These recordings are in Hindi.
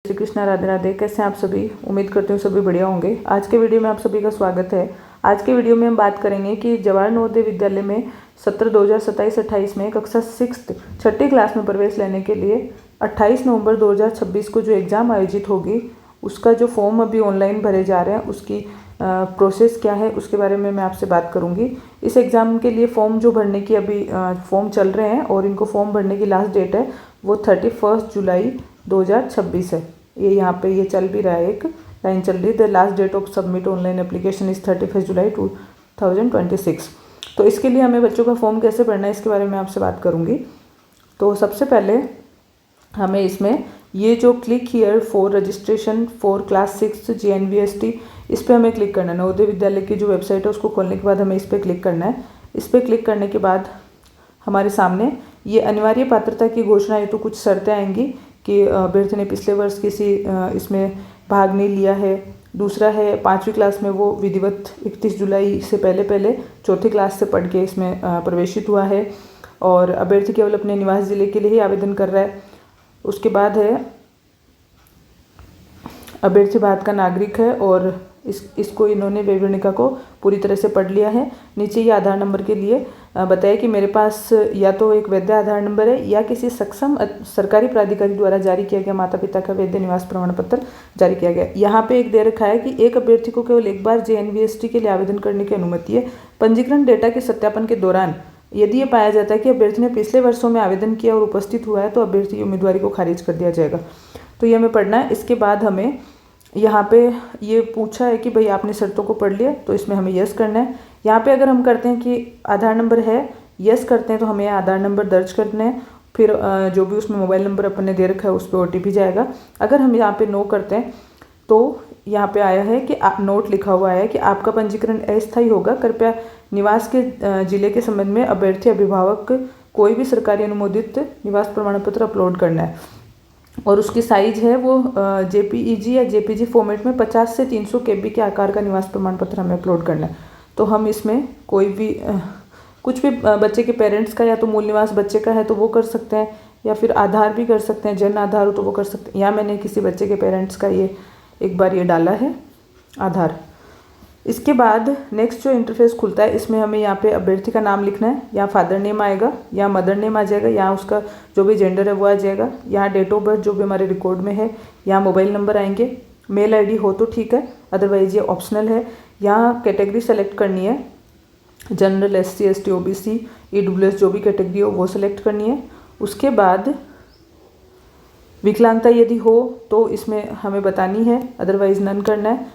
श्री कृष्णा, राधे राधे। कैसे हैं आप सभी? उम्मीद करते हूँ सभी बढ़िया होंगे। आज के वीडियो में आप सभी का स्वागत है। आज के वीडियो में हम बात करेंगे कि जवाहर नवोदय विद्यालय में सत्र 2027-28 में कक्षा 6 छठी क्लास में प्रवेश लेने के लिए 28 नवंबर 2026 को जो एग्ज़ाम आयोजित होगी उसका जो फॉर्म अभी ऑनलाइन भरे जा रहे हैं उसकी प्रोसेस क्या है उसके बारे में मैं आपसे बात करूंगी। इस एग्ज़ाम के लिए फॉर्म जो भरने की अभी फॉर्म चल रहे हैं और इनको फॉर्म भरने की लास्ट डेट है वो 31 जुलाई 2026 है। ये यहाँ पे ये चल भी रहा है, एक लाइन चल रही है, the last date of submit online application is 31 July 2026। तो इसके लिए हमें बच्चों का फॉर्म कैसे भरना है इसके बारे में आपसे बात करूँगी। तो सबसे पहले हमें इसमें ये जो click here for registration for class 6 JNVST इस पर हमें क्लिक करना है। नवोदय विद्यालय की जो वेबसाइट है उसको खोलने के बाद हमें इस पर क्लिक करना है। इस पर क्लिक करने के बाद हमारे सामने ये अनिवार्य पात्रता की घोषणा है, तो कुछ शर्तें आएंगी कि अभ्यर्थी ने पिछले वर्ष किसी इसमें भाग नहीं लिया है। दूसरा है 5वीं क्लास में वो विधिवत 31 जुलाई से पहले चौथी क्लास से पढ़ के इसमें प्रवेशित हुआ है और अभ्यर्थी केवल अपने निवास जिले के लिए ही आवेदन कर रहा है। उसके बाद है अभ्यर्थी भारत का नागरिक है और इसको इन्होंने वैवरणिका को पूरी तरह से पढ़ लिया है। नीचे ये आधार नंबर के लिए बताया कि मेरे पास या तो एक वैध आधार नंबर है या किसी सक्षम सरकारी प्राधिकारी द्वारा जारी किया गया माता पिता का वैध निवास प्रमाण पत्र जारी किया गया। यहाँ पे एक दे रखा है कि एक अभ्यर्थी को केवल एक बार JNVST के लिए आवेदन करने की अनुमति है। पंजीकरण डेटा के सत्यापन के दौरान यदि ये पाया जाता है कि अभ्यर्थी ने पिछले वर्षों में आवेदन किया और उपस्थित हुआ है तो अभ्यर्थी की उम्मीदवारी को खारिज कर दिया जाएगा। तो ये हमें पढ़ना है। इसके बाद हमें यहाँ पे ये पूछा है कि भाई आपने शर्तों को पढ़ लिया, तो इसमें हमें यस करना है। यहाँ पे अगर हम करते हैं कि आधार नंबर है, यस करते हैं तो हमें आधार नंबर दर्ज करना है। फिर जो भी उसमें मोबाइल नंबर अपन ने दे रखा है उस पर OTP जाएगा। अगर हम यहाँ पे नो करते हैं तो यहाँ पे आया है कि नोट लिखा हुआ है कि आपका पंजीकरण अस्थायी होगा। कृपया निवास के जिले के संबंध में अभ्यर्थी अभिभावक कोई भी सरकारी अनुमोदित निवास प्रमाण पत्र अपलोड करना है और उसकी साइज है वो JPEG या JPG फॉर्मेट में 50 से 300 KB के आकार का निवास प्रमाण पत्र हमें अपलोड करना है। तो हम इसमें कोई भी कुछ भी बच्चे के पेरेंट्स का या तो मूल निवास बच्चे का है तो वो कर सकते हैं या फिर आधार भी कर सकते हैं, जन आधार हो तो वो कर सकते हैं। यहाँ मैंने किसी बच्चे के पेरेंट्स का ये एक बार ये डाला है आधार। इसके बाद नेक्स्ट जो इंटरफेस खुलता है इसमें हमें यहाँ पे अभ्यर्थी का नाम लिखना है। यहाँ फादर नेम आएगा, यहाँ मदर नेम आ जाएगा, यहाँ उसका जो भी जेंडर है वो आ जाएगा, यहाँ डेट ऑफ बर्थ जो भी हमारे रिकॉर्ड में है, यहाँ मोबाइल नंबर आएंगे। मेल ID हो तो ठीक है, अदरवाइज ये ऑप्शनल है। यहाँ कैटेगरी सेलेक्ट करनी है, general, SC ST OBC EWS जो भी कैटेगरी हो वो सेलेक्ट करनी है। उसके बाद विकलांगता यदि हो तो इसमें हमें बतानी है, अदरवाइज नन करना है।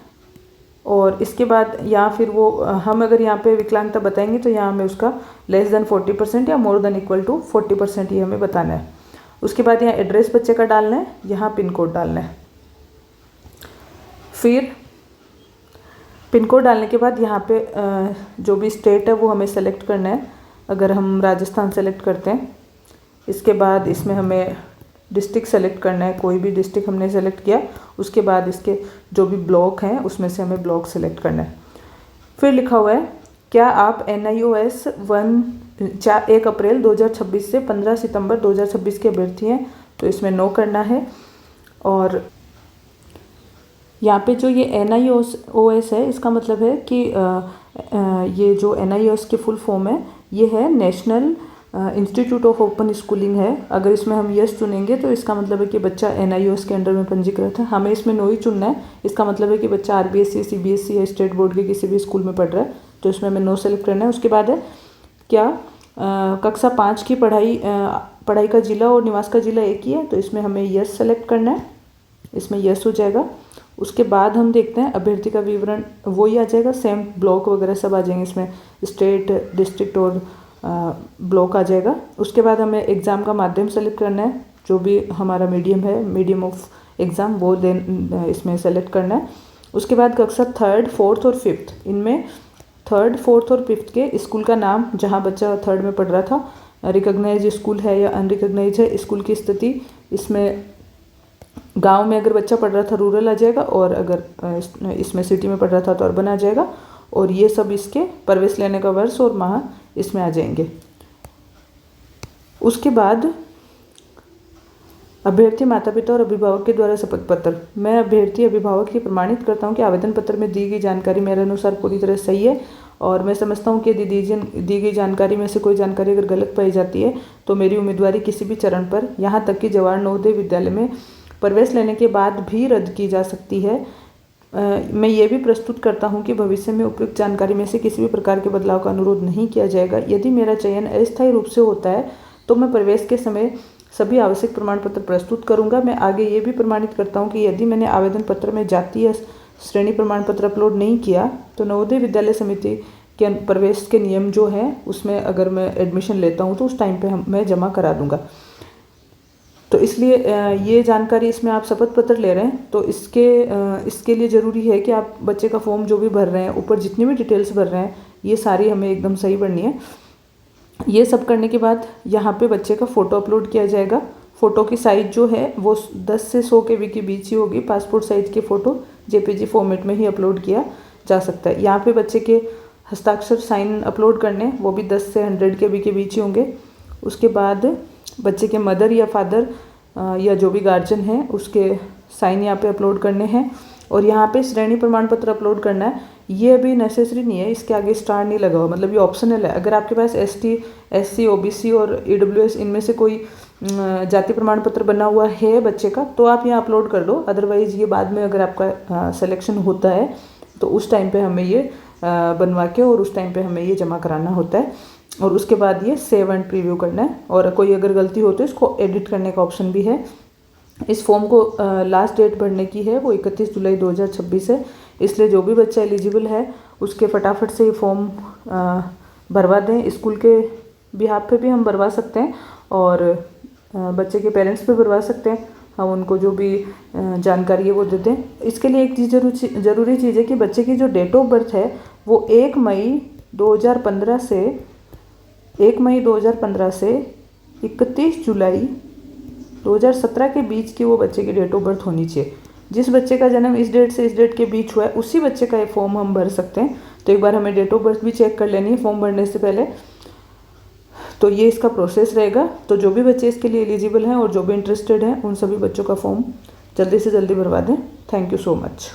और इसके बाद यहाँ फिर वो हम अगर यहाँ पे विकलांगता बताएंगे तो यहाँ हमें उसका <40% या < 40% ये हमें बताना है। उसके बाद यहाँ एड्रेस बच्चे का डालना है, यहाँ पिन कोड डालना है। फिर पिन कोड डालने के बाद यहाँ पे जो भी स्टेट है वो हमें सेलेक्ट करना है। अगर हम राजस्थान सेलेक्ट करते हैं, इसके बाद इसमें हमें डिस्ट्रिक्ट सेलेक्ट करना है, कोई भी डिस्ट्रिक्ट हमने सेलेक्ट किया। उसके बाद इसके जो भी ब्लॉक हैं उसमें से हमें ब्लॉक सेलेक्ट करना है। फिर लिखा हुआ है क्या आप NIOS 1 अप्रैल 2026 से 15 सितंबर 2026 के अभ्यर्थी हैं, तो इसमें नो करना है। और यहाँ पे जो ये NIOS है इसका मतलब है कि ये जो NIOS की फुल फॉर्म है ये है national institute of open schooling है। अगर इसमें हम यस चुनेंगे तो इसका मतलब है कि बच्चा NIOS के अंडर में पंजीकृत है। हमें इसमें नो ही चुनना है, इसका मतलब है कि बच्चा RBSE CBSE या स्टेट बोर्ड के किसी भी स्कूल में पढ़ रहा है, तो इसमें हमें नो सेलेक्ट करना है। उसके बाद है क्या कक्षा 5 की पढ़ाई का जिला और निवास का जिला एक ही है, तो इसमें हमें यस सेलेक्ट करना है, इसमें यस हो जाएगा। उसके बाद हम देखते हैं अभ्यर्थी का विवरण वही आ जाएगा, सेम ब्लॉक वगैरह सब आ जाएंगे, इसमें स्टेट डिस्ट्रिक्ट और ब्लॉक आ जाएगा। उसके बाद हमें एग्ज़ाम का माध्यम सेलेक्ट करना है, जो भी हमारा मीडियम है, मीडियम ऑफ एग्ज़ाम वो देन इसमें सेलेक्ट करना है। उसके बाद कक्षा 3rd 4th और 5th, इनमें 3rd 4th और 5th के स्कूल का नाम जहाँ बच्चा 3rd में पढ़ रहा था, रिकॉग्नाइज स्कूल है या अनरिकॉग्नाइज है, स्कूल की स्थिति, इसमें गांव में अगर बच्चा पढ़ रहा था रूरल आ जाएगा और अगर इसमें सिटी में पढ़ रहा था तो अर्बन आ जाएगा। और ये सब इसके प्रवेश लेने का वर्ष और माह इसमें आ जाएंगे। उसके बाद अभ्यर्थी माता पिता और अभिभावक के द्वारा शपथ पत्र। मैं अभ्यर्थी अभिभावक की प्रमाणित करता हूँ कि आवेदन पत्र में दी गई जानकारी मेरे अनुसार पूरी तरह सही है, और मैं समझता हूँ कि यदि दी गई जानकारी में से कोई जानकारी अगर गलत पाई जाती है तो मेरी उम्मीदवारी किसी भी चरण पर, यहाँ तक कि जवाहर नवोदय विद्यालय में प्रवेश लेने के बाद भी रद्द की जा सकती है। मैं ये भी प्रस्तुत करता हूँ कि भविष्य में उपयुक्त जानकारी में से किसी भी प्रकार के बदलाव का अनुरोध नहीं किया जाएगा। यदि मेरा चयन अस्थायी रूप से होता है तो मैं प्रवेश के समय सभी आवश्यक प्रमाण पत्र प्रस्तुत करूंगा। मैं आगे ये भी प्रमाणित करता हूँ कि यदि मैंने आवेदन पत्र में जाति या श्रेणी प्रमाण पत्र अपलोड नहीं किया तो नवोदय विद्यालय समिति के प्रवेश के नियम जो है उसमें अगर मैं एडमिशन लेता हूँ तो उस टाइम पे मैं जमा करा दूंगा। तो इसलिए ये जानकारी इसमें आप शपथ पत्र ले रहे हैं तो इसके लिए ज़रूरी है कि आप बच्चे का फॉर्म जो भी भर रहे हैं, ऊपर जितनी भी डिटेल्स भर रहे हैं, ये सारी हमें एकदम सही भरनी है। ये सब करने के बाद यहाँ पे बच्चे का फ़ोटो अपलोड किया जाएगा। फ़ोटो की साइज़ जो है वो 10 से 100 KB के बीच ही होगी। पासपोर्ट साइज़ के फ़ोटो JPG फॉर्मेट में ही अपलोड किया जा सकता है। यहाँ पे बच्चे के हस्ताक्षर साइन अपलोड करने, वो भी 10 से 100 KB के बीच ही होंगे। उसके बाद बच्चे के मदर या फादर या जो भी गार्जियन है उसके साइन यहाँ पे अपलोड करने हैं। और यहाँ पे श्रेणी प्रमाण पत्र अपलोड करना है। ये अभी नेसेसरी नहीं है, इसके आगे स्टार नहीं लगा हुआ, मतलब ये ऑप्शनल है। अगर आपके पास ST SC OBC और EWS इनमें से कोई जाति प्रमाण पत्र बना हुआ है बच्चे का तो आप यहाँ अपलोड कर दो। अदरवाइज़ ये बाद में अगर आपका सिलेक्शन होता है तो उस टाइम पे हमें ये बनवा के और उस टाइम पे हमें ये जमा कराना होता है। और उसके बाद ये सेव एंड प्रीव्यू करना है, और कोई अगर गलती हो तो इसको एडिट करने का ऑप्शन भी है। इस फॉर्म को लास्ट डेट भरने की है वो 31 जुलाई 2026 है। इसलिए जो भी बच्चा एलिजिबल है उसके फटाफट से ये फॉर्म भरवा दें। स्कूल के बिहाफ पे भी हम भरवा सकते हैं और बच्चे के पेरेंट्स पे भरवा सकते हैं। हम उनको जो भी जानकारी है वो दे दें। इसके लिए एक चीज़ ज़रूरी चीज़ है कि बच्चे की जो डेट ऑफ बर्थ है वो 1 मई 2015 से 31 जुलाई 2017 के बीच की वो बच्चे की डेट ऑफ बर्थ होनी चाहिए। जिस बच्चे का जन्म इस डेट से इस डेट के बीच हुआ है उसी बच्चे का ये फॉर्म हम भर सकते हैं। तो एक बार हमें डेट ऑफ बर्थ भी चेक कर लेनी है फॉर्म भरने से पहले। तो ये इसका प्रोसेस रहेगा। तो जो भी बच्चे इसके लिए एलिजिबल हैं और जो भी इंटरेस्टेड हैं उन सभी बच्चों का फॉर्म जल्दी से जल्दी भरवा दें। Thank you so much.